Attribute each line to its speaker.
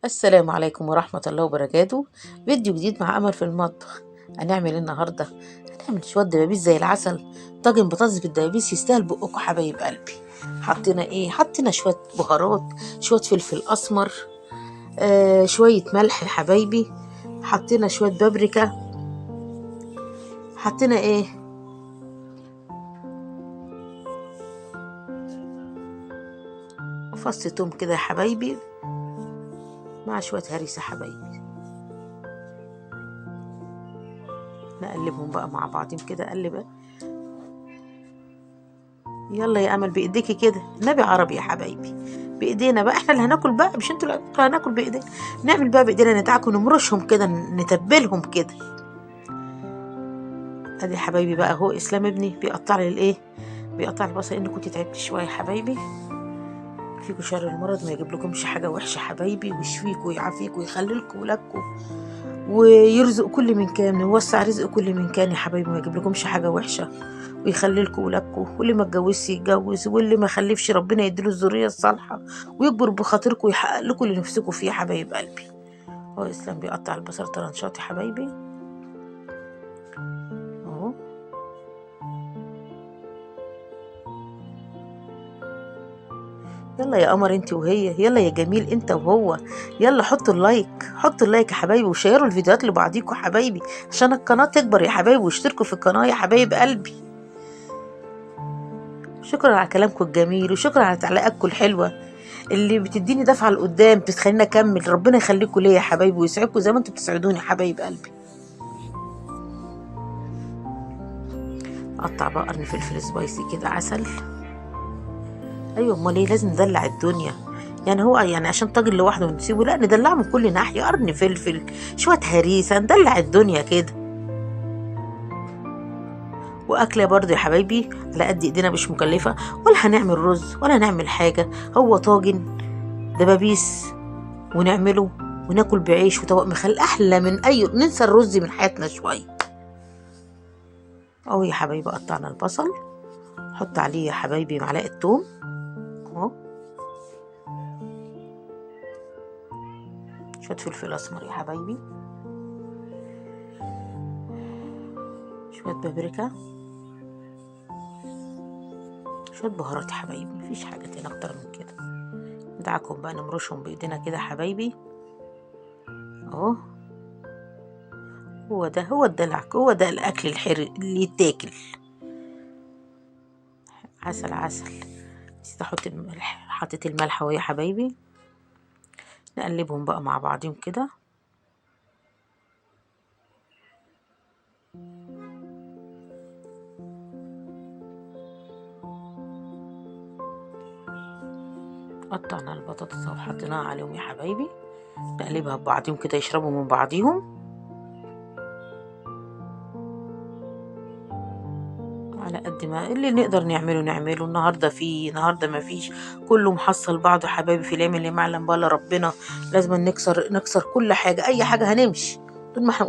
Speaker 1: السلام عليكم ورحمة الله وبركاته. فيديو جديد مع أمل في المطبخ. هنعمل النهاردة هنعمل شوية دبابيس زي العسل. طاجن بطاطس بالدبابيس يستاهل بقكم حبايب قلبي. حطينا شوية بهارات، شوية فلفل أسمر، شوية ملح يا حبايبي، حطينا شوية بابريكا، حطينا فص توم كده يا حبايبي مع شوية هريسة حبايبي. نقلبهم بقى مع بعضهم كده. قلب يلا يا امل بايديكي كده، النبي عربي يا حبايبي. بايدينا بقى، احنا اللي هناكل بقى مش انتوا اللي هناكل بايدينا. نعمل بقى بايدينا، ندعكم نمرشهم كده، نتبلهم كده. ادي يا حبايبي بقى اهو اسلام ابني بيقطع لي بيقطع البصل. اني كنت تعبت شويه يا حبايبي. فيكوا شر المرض ما يجيب لكمش حاجه وحشه حبايبي، ويشفيكوا ويعافيكوا ويخلي لكم ولادكم، ويرزق كل من كان، يوسع رزق كل من كان يا حبايبي، ما يجيب لكمش حاجه وحشه، ويخلي لكم ولادكم، واللي ما اتجوزش يتجوز، واللي ما خلفش ربنا يديله الذريه الصالحه، ويكبر بخاطركم ويحقق لكم اللي نفسكم فيه يا حبايب قلبي. هو اسلام بيقطع البصل طرنشات يا حبايبي اهو. يلا يا قمر انت وهي، يلا يا جميل انت وهو، يلا حطوا اللايك يا حبايبي، وشيروا الفيديوهات لبعضيكم يا حبايبي عشان القناه تكبر يا حبايبي، واشتركوا في القناه يا حبايب قلبي. شكرا على كلامكم الجميل، وشكرا على تعليقاتكم الحلوه اللي بتديني دفعه لقدام، بتخليني اكمل. ربنا يخليكم ليا يا حبايبي ويسعدكم زي ما انتم بتسعدوني يا حبايب قلبي. قطع بقى قرن فلفل سبايسي كده، عسل. ايوه امال ايه، لازم ندلع الدنيا. يعني هو يعني عشان طاجن لوحده ونسيبه؟ لا، ندلعه من كل ناحيه. قرن فلفل، شويه هريسه، ندلع الدنيا كده. واكله برضه يا حبايبي على قد ايدينا، مش مكلفه، ولا هنعمل رز ولا نعمل حاجه. هو طاجن دبابيس ونعمله وناكل بعيش وطبق مخلل، احلى من اي، ننسى الرز من حياتنا شويه. اهو يا حبايبي قطعنا البصل، حط عليه يا حبايبي معلقه توم اهو، شويه فلفل اسمر يا حبايبي، شويه بابريكا، شويه بهارات يا حبايبي، مفيش حاجه تاني اكتر من كده. ندعكم بقى نمرشهم بايدينا كده يا حبايبي اهو. هو الدلع، هو ده الاكل الحر اللي يتاكل. عسل عسل. نسيت احط الملح، حطيت الملح اهو يا حبايبي. نقلبهم بقى مع بعضهم كده. قطعنا البطاطس وحطيناها عليهم يا حبايبي. نقلبها ببعضهم كده يشربوا من بعضهم على قد ما اللي نقدر نعمله. النهارده ما فيش، كله محصل بعضه يا حبايبي. في اليوم اللي معلم بقى ربنا لازم نكسر كل حاجه، اي حاجه هنمشي طول ما احنا